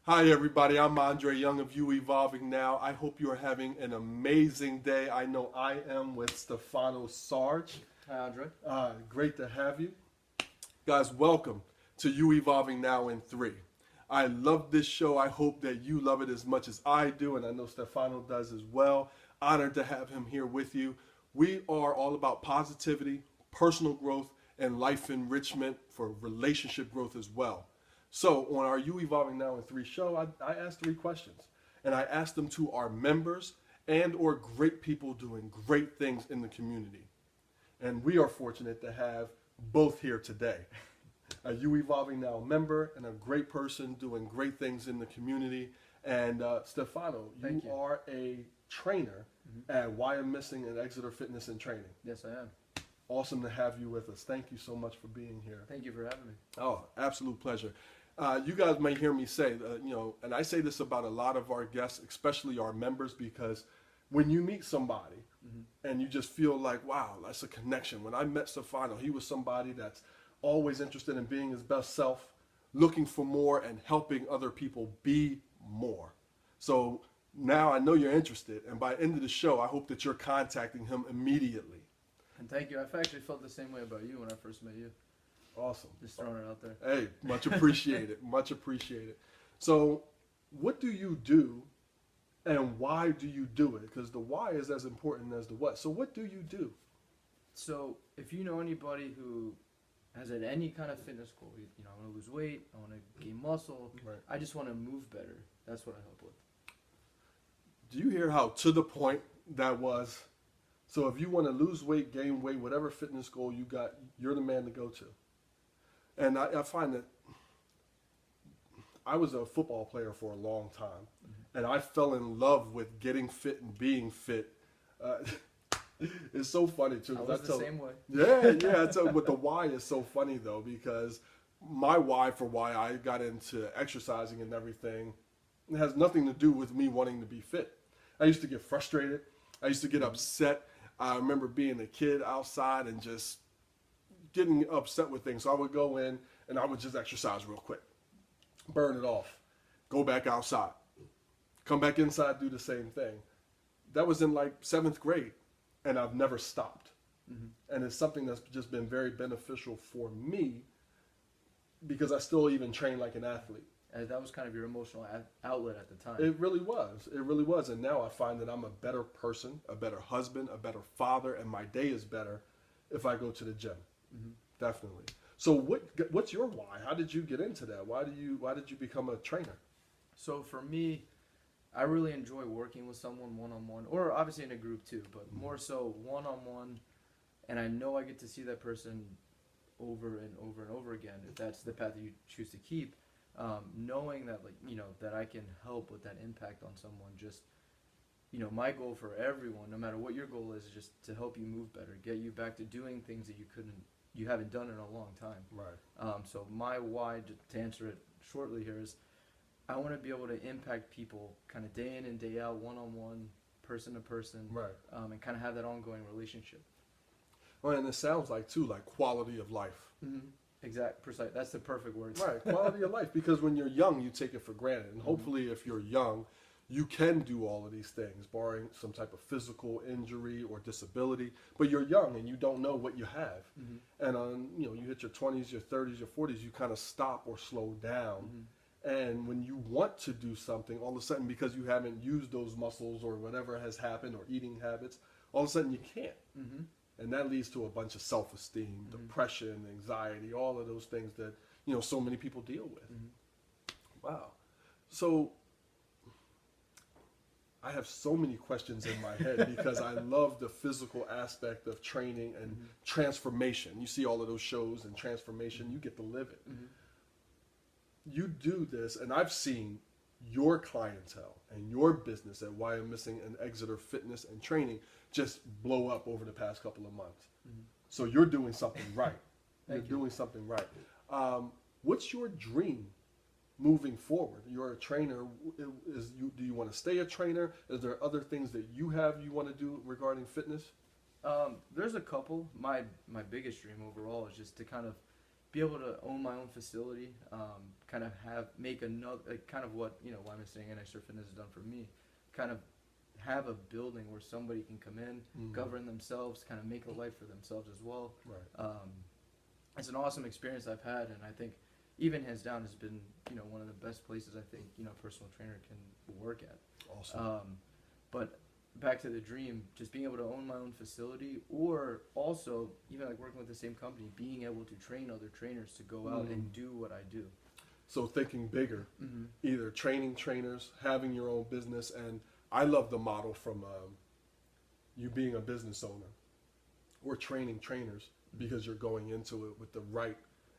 Hi, everybody. I'm Andre Young of You Evolving Now. I hope you are having an amazing day. I know I am with Stefano Sarge. Hi, Andre. Great to have you. Guys, welcome to You Evolving Now in 3. I love this show. I hope that you love it as much as I do, and I know Stefano does as well. Honored to have him here with you. We are all about positivity, personal growth, and life enrichment for relationship growth as well. So on our You Evolving Now in 3 show, I asked 3 questions. And I asked them to our members and or great people doing great things in the community. And we are fortunate to have both here today. A You Evolving Now member and a great person doing great things in the community. And Stefano, you are a trainer at Why I'm Missing and Exeter Fitness and Training. Yes, I am. Awesome to have you with us. Thank you so much for being here. Thank you for having me. Oh, absolute pleasure. You guys may hear me say, and I say this about a lot of our guests, especially our members, because when you meet somebody and you just feel like, wow, that's a connection. When I met Stefano, he was somebody that's always interested in being his best self, looking for more and helping other people be more. So now I know you're interested, and by the end of the show, I hope that you're contacting him immediately. And thank you. I've actually felt the same way about you when I first met you. Awesome. Just throwing it out there. Hey, much appreciated. Much appreciated. So, what do you do and why do you do it? Because the why is as important as the what. So, what do you do? So, if you know anybody who has had any kind of fitness goal, I want to lose weight, I want to gain muscle, Right. I just want to move better. That's what I help with. Do you hear how to the point that was? So, if you want to lose weight, gain weight, whatever fitness goal you got, you're the man to go to. And I find that I was a football player for a long time, and I fell in love with getting fit and being fit. It's so funny too. I was the same way. Yeah. But the why is so funny though, because my why for why I got into exercising and everything, it has nothing to do with me wanting to be fit. I used to get frustrated. I used to get upset. I remember being a kid outside and just getting upset with things. So I would go in and I would just exercise real quick, burn it off, go back outside, come back inside, do the same thing. That was in like 7th grade, and I've never stopped. And it's something that's just been very beneficial for me because I still even train like an athlete. And that was kind of your emotional outlet at the time. It really was. It really was. And now I find that I'm a better person, a better husband, a better father, and my day is better if I go to the gym. Definitely. So what's your why? How did you get into that? Why did you become a trainer? So for me, I really enjoy working with someone one-on-one, or obviously in a group too, but more so one-on-one. And I know I get to see that person over and over and over again, if that's the path that you choose to keep. Knowing that, that I can help with that impact on someone. Just, my goal for everyone, no matter what your goal is just to help you move better, get you back to doing things that you haven't done in a long time. Right. So my why, to answer it shortly here, is I want to be able to impact people kind of day in and day out, one-on-one, person to person, Right. And kind of have that ongoing relationship. Well, and it sounds like too, like quality of life. Exact, precise. That's the perfect word. Right, quality of life. Because when you're young, you take it for granted, and hopefully, if you're young, you can do all of these things, barring some type of physical injury or disability. But you're young and you don't know what you have, and you hit your 20s, your 30s, your 40s, you kind of stop or slow down. And when you want to do something, all of a sudden, because you haven't used those muscles or whatever has happened or eating habits, all of a sudden you can't. And that leads to a bunch of self-esteem, depression, anxiety, all of those things that, so many people deal with. Wow. So I have so many questions in my head because I love the physical aspect of training and transformation. You see all of those shows and transformation, you get to live it. You do this, and I've seen your clientele and your business at Why I'm Missing and Exeter Fitness and Training just blow up over the past couple of months. So you're doing something right. You're doing something right. What's your dream moving forward? You're a trainer. Do you want to stay a trainer? Is there other things that you want to do regarding fitness? There's a couple. My biggest dream overall is just to kind of be able to own my own facility, kind of make another, like, kind of what, you know, why I'm saying Anti-Surf Fitness has done for me, kind of have a building where somebody can come in, govern themselves, kind of make a life for themselves as well. Right. It's an awesome experience I've had, and I think even hands down has been, you know, one of the best places I think, you know, a personal trainer can work at. Awesome. But back to the dream, just being able to own my own facility, or also even like working with the same company, being able to train other trainers to go out and do what I do. So thinking bigger, either training trainers, having your own business, and I love the model from you being a business owner or training trainers, because you're going into it with the right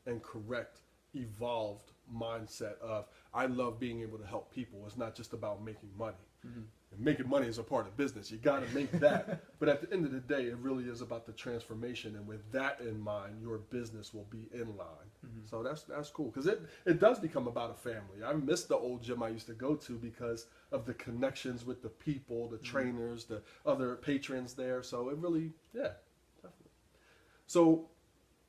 and correct, evolved mindset of, I love being able to help people. It's not just about making money. And making money is a part of business. You got to make that. But at the end of the day, it really is about the transformation. And with that in mind, your business will be in line. So that's cool, because it does become about a family. I miss the old gym I used to go to because of the connections with the people, the trainers, the other patrons there. So it really, yeah, definitely. So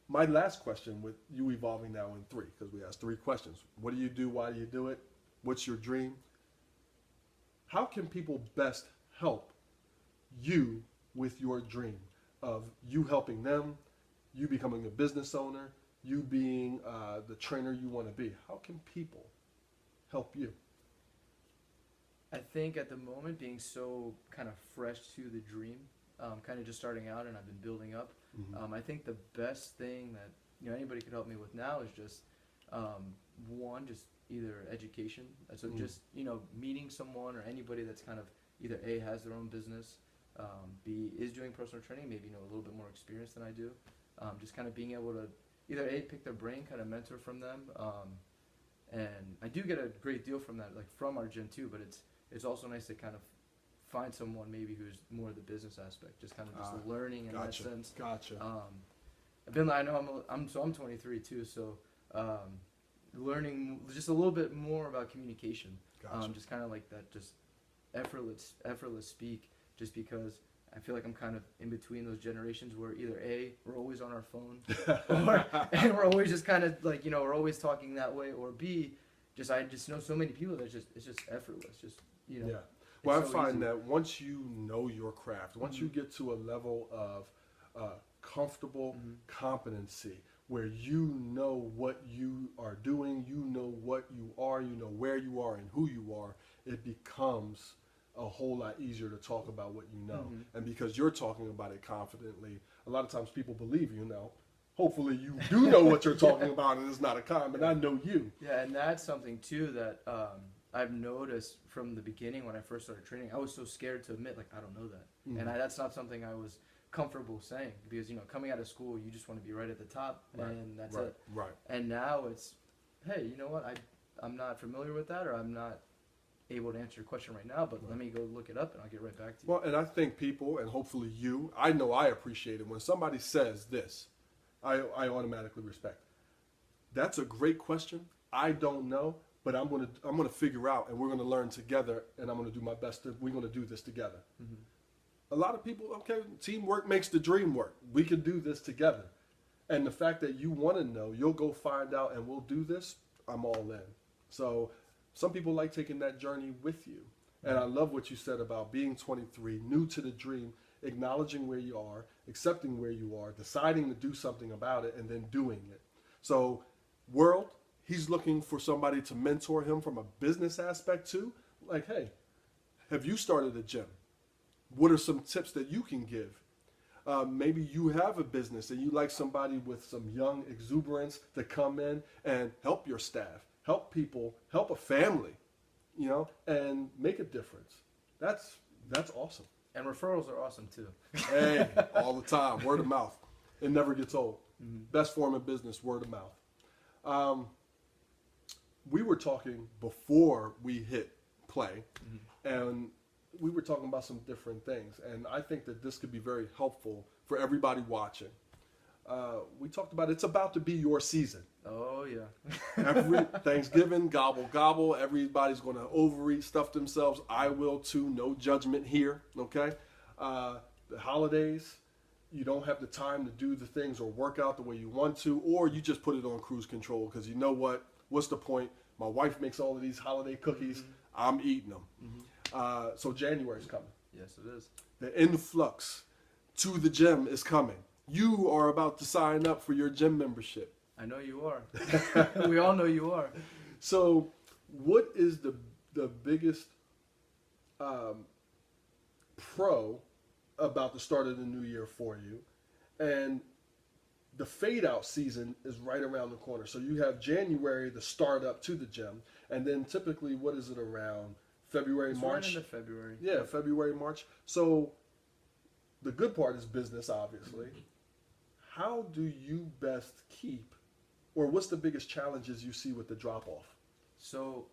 my last question, with you evolving now in 3, because we asked 3 questions. What do you do? Why do you do it? What's your dream? How can people best help you with your dream of you helping them, you becoming a business owner, you being the trainer you want to be? How can people help you? I think at the moment, being so kind of fresh to the dream, kind of just starting out, and I've been building up, I think the best thing that, you know, anybody could help me with now is just one, just either education. So just, you know, meeting someone or anybody that's kind of either A, has their own business, B, is doing personal training, maybe, you know, a little bit more experience than I do. Just kind of being able to either A, pick their brain, kind of mentor from them. And I do get a great deal from that, like from our gym too, but it's also nice to kind of find someone maybe who's more the business aspect, just kind of just learning in that sense. Gotcha. I've been, I know I'm 23 too, so learning just a little bit more about communication. Gotcha. Just kind of like that, just effortless speak, just because I feel like I'm kind of in between those generations where either A, we're always on our phone, and we're always just kind of like, you know, we're always talking that way, or B, I just know so many people that it's just effortless, just, you know. Yeah. Well, I so find easy. that once you know your craft, once you get to a level of comfortable competency, where you know what you are doing, you know what you are, you know where you are and who you are, it becomes a whole lot easier to talk about what you know. And because you're talking about it confidently, a lot of times people believe you know. Hopefully you do know what you're talking about, and it's not a con, but I know you. Yeah, and that's something too that I've noticed from the beginning when I first started training. I was so scared to admit, like, I don't know that. And that's not something I was comfortable saying, because, you know, coming out of school, you just want to be right at the top, and that's it. Right. And now it's, hey, you know what, I'm not familiar with that, or I'm not able to answer your question right now, but let me go look it up and I'll get right back to you. Well, and I think people, and hopefully you, I know I appreciate it when somebody says this, I automatically respect. That's a great question. I don't know, but I'm gonna figure out, and we're gonna learn together, and I'm gonna do my best. We're gonna do this together. A lot of people, okay, teamwork makes the dream work. We can do this together. And the fact that you want to know, you'll go find out, and we'll do this, I'm all in. So some people like taking that journey with you. And I love what you said about being 23, new to the dream, acknowledging where you are, accepting where you are, deciding to do something about it, and then doing it. So world, he's looking for somebody to mentor him from a business aspect too. Like, hey, have you started a gym? What are some tips that you can give? Maybe you have a business and you like somebody with some young exuberance to come in and help your staff, help people, help a family, you know, and make a difference. That's awesome. And referrals are awesome too. Hey, all the time, word of mouth. It never gets old. Best form of business, word of mouth. We were talking before we hit play, and we were talking about some different things, and I think that this could be very helpful for everybody watching. We talked about it's about to be your season. Oh, yeah. Every Thanksgiving, gobble, gobble. Everybody's going to overeat, stuff themselves. I will too. No judgment here, okay? The holidays, you don't have the time to do the things or work out the way you want to, or you just put it on cruise control because you know what's the point? My wife makes all of these holiday cookies. I'm eating them. So January's coming. Yes, it is. The influx to the gym is coming. You are about to sign up for your gym membership. I know you are. We all know you are. So what is the biggest pro about the start of the new year for you? And the fade out season is right around the corner. So you have January, the start up to the gym, and then typically what is it around February, It's March? right into February. Yeah, February, March. So the good part is business, obviously. How do you best keep, or what's the biggest challenges you see with the drop off? So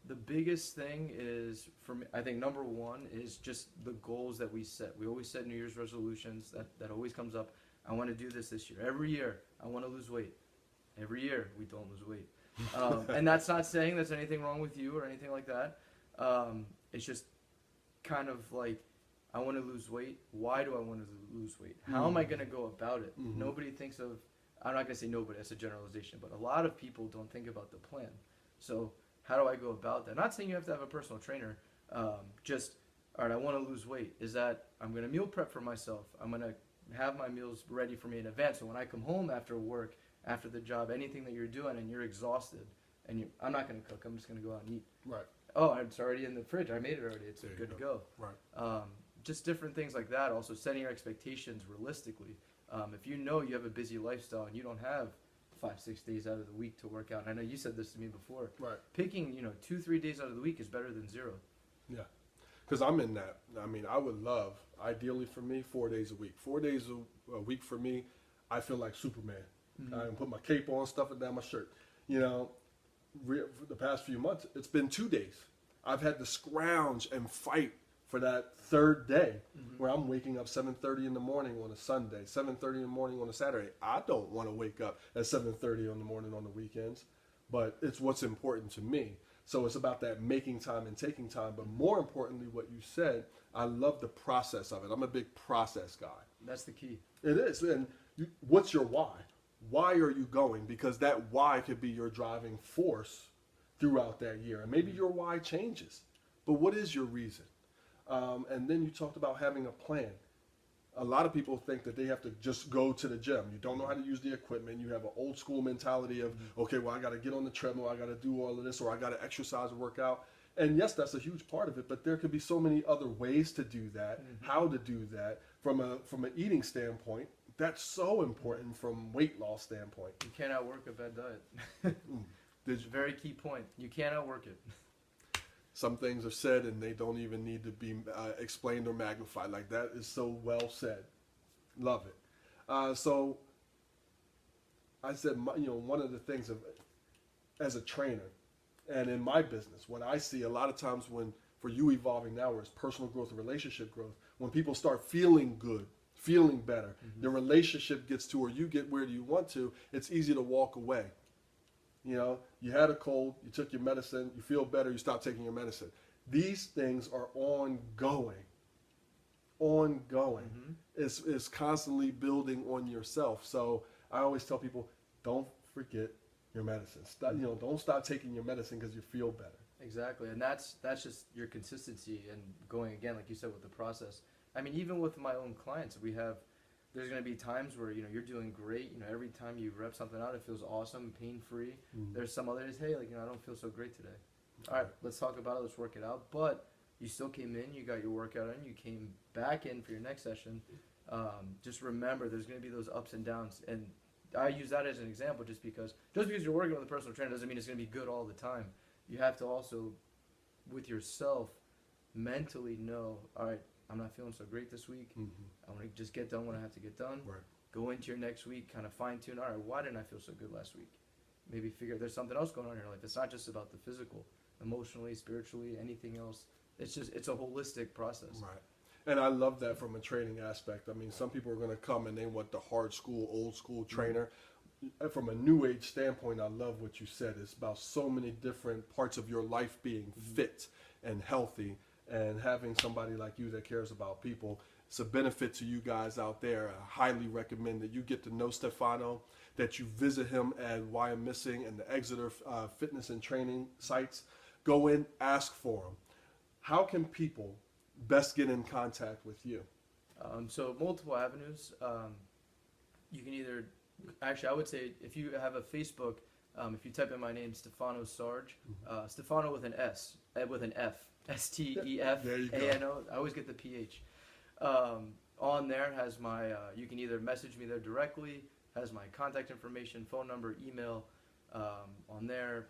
the biggest thing is, for me, I think number one is just the goals that we set. We always set New Year's resolutions. That always comes up. I want to do this year. Every year, I want to lose weight. Every year, we don't lose weight. And that's not saying there's anything wrong with you or anything like that. It's just kind of like, I want to lose weight. Why do I want to lose weight? How am I going to go about it? Nobody thinks of, I'm not going to say nobody, that's a generalization, but a lot of people don't think about the plan. So how do I go about that? Not saying you have to have a personal trainer. Just, all right, I want to lose weight. Is that I'm going to meal prep for myself. I'm going to have my meals ready for me in advance. So when I come home after work, after the job, anything that you're doing and you're exhausted, and I'm not going to cook. I'm just going to go out and eat. Right. Oh, it's already in the fridge. I made it already. It's There you good to go. go. Right. Just different things like that. Also, setting your expectations realistically. If you know you have a busy lifestyle and you don't have 5-6 days out of the week to work out, and I know you said this to me before. Right. Picking 2-3 days out of the week is better than 0. Yeah. Because I'm in that. I mean, I would love, ideally for me, 4 days a week. 4 days a week for me, I feel like Superman. I can put my cape on, stuff it down my shirt. For the past few months, it's been 2 days. I've had to scrounge and fight for that third day where I'm waking up 7:30 in the morning on a Sunday, 7:30 in the morning on a Saturday. I don't want to wake up at 7:30 in the morning on the weekends, but it's what's important to me. So it's about that making time and taking time. But more importantly, what you said, I love the process of it. I'm a big process guy. That's the key. It is. And what's your why? Why are you going? Because that why could be your driving force throughout that year. And maybe your why changes. But what is your reason? And then you talked about having a plan. A lot of people think that they have to just go to the gym. You don't know how to use the equipment. You have an old school mentality of, okay, well, I got to get on the treadmill. I got to do all of this, or I got to exercise and work out. And yes, that's a huge part of it, but there could be so many other ways to do that, how to do that from an eating standpoint. That's so important from weight loss standpoint. You can't outwork a bad diet. It's a very key point. You can't outwork it. Some things are said and they don't even need to be explained or magnified. Like, that is so well said. Love it. So I said, one of the things as a trainer and in my business, what I see a lot of times for you evolving now, is personal growth and relationship growth. When people start feeling good, feeling better, the relationship gets to, or you get where you want to, it's easy to walk away. You had a cold, you took your medicine, you feel better, you stop taking your medicine. These things are ongoing. It's constantly building on yourself. So I always tell people, don't forget your medicine. Don't stop taking your medicine because you feel better. Exactly, and that's just your consistency and going again, like you said, with the process. I mean, even with my own clients, there's going to be times where, you're doing great. Every time you rep something out, it feels awesome, pain-free. There's some other days, hey, I don't feel so great today. All right, let's talk about it. Let's work it out. But you still came in, you got your workout in, you came back in for your next session. Just remember, there's going to be those ups and downs. And I use that as an example just because you're working with a personal trainer doesn't mean it's going to be good all the time. You have to also, with yourself, mentally know, all right, I'm not feeling so great this week. I want to just get done what I have to get done. Right. Go into your next week, kind of fine tune. All right, why didn't I feel so good last week? Maybe figure there's something else going on in your life. It's not just about the physical, emotionally, spiritually, anything else. It's a holistic process. Right. And I love that from a training aspect. I mean, some people are going to come and they want the hard school, old school trainer. From a new age standpoint, I love what you said. It's about so many different parts of your life being fit and healthy, and having somebody like you that cares about people it's a benefit to you guys out there. I highly recommend that you get to know Stefano, that you visit him at Why I'm Missing and the Exeter fitness and training sites. Go in, ask for him. How can people best get in contact with you? So multiple avenues. You can either, actually, I would say if you have a Facebook, if you type in my name, Stefano Sarge, Stefano with an S, with an F, Stefano. I always get the PH. On there has my, you can either message me there directly, has my contact information, phone number, email. On there,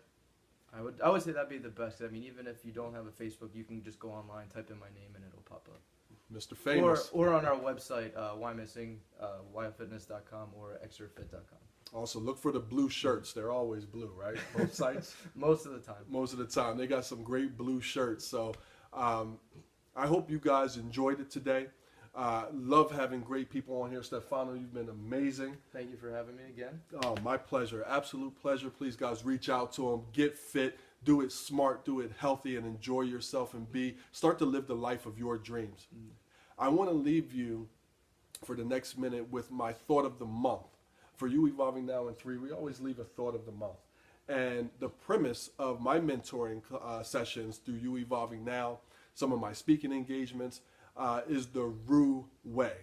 I would say that'd be the best. I mean, even if you don't have a Facebook, you can just go online, type in my name, and it'll pop up. Mr. Famous. Or on our website, whymissing, yfitness.com or exerfit.com. Also, look for the blue shirts. They're always blue, right? Both sites? Most of the time. Most of the time. They got some great blue shirts. So I hope you guys enjoyed it today. Love having great people on here. Stefano, you've been amazing. Thank you for having me again. Oh, my pleasure. Absolute pleasure. Please, guys, reach out to him. Get fit. Do it smart. Do it healthy and enjoy yourself and start to live the life of your dreams. I want to leave you for the next minute with my thought of the month. For You Evolving Now in 3, we always leave a thought of the month. And the premise of my mentoring sessions through You Evolving Now, some of my speaking engagements, is the RU way.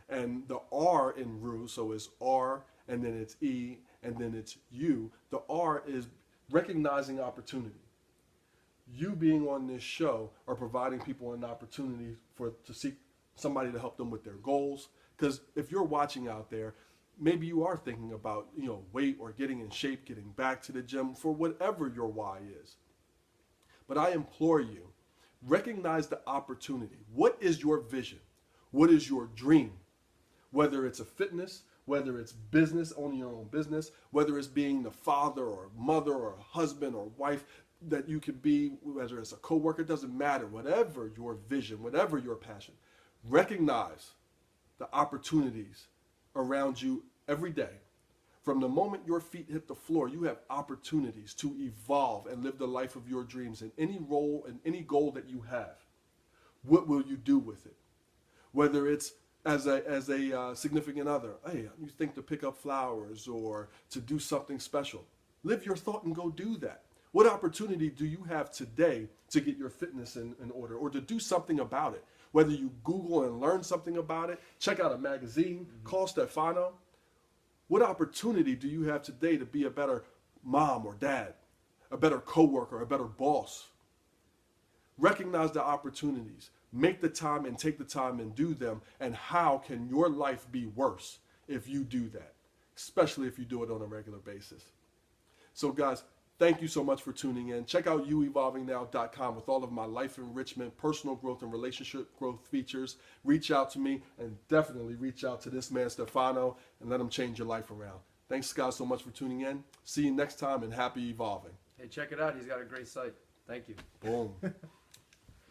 And the R in RU, so it's R, and then it's E, and then it's U. The R is recognizing opportunity. You being on this show are providing people an opportunity to seek somebody to help them with their goals. Because if you're watching out there, maybe you are thinking about, weight or getting in shape, getting back to the gym, for whatever your why is. But I implore you, recognize the opportunity. What is your vision? What is your dream? Whether it's a fitness, whether it's business, owning your own business, whether it's being the father or mother or husband or wife that you could be, whether it's a coworker, it doesn't matter. Whatever your vision, whatever your passion, recognize the opportunities around you every day. From the moment your feet hit the floor, you have opportunities to evolve and live the life of your dreams in any role and any goal that you have. What will you do with it? Whether it's as a significant other, hey, you think to pick up flowers or to do something special. Live your thought and go do that. What opportunity do you have today to get your fitness in order or to do something about it? Whether you Google and learn something about it, check out a magazine, call Stefano. What opportunity do you have today to be a better mom or dad, a better coworker, a better boss? Recognize the opportunities. Make the time and take the time and do them. And how can your life be worse if you do that, especially if you do it on a regular basis? So guys, thank you so much for tuning in. Check out youevolvingnow.com with all of my life enrichment, personal growth, and relationship growth features. Reach out to me and definitely reach out to this man, Stefano, and let him change your life around. Thanks, guys, so much for tuning in. See you next time and happy evolving. Hey, check it out. He's got a great site. Thank you. Boom.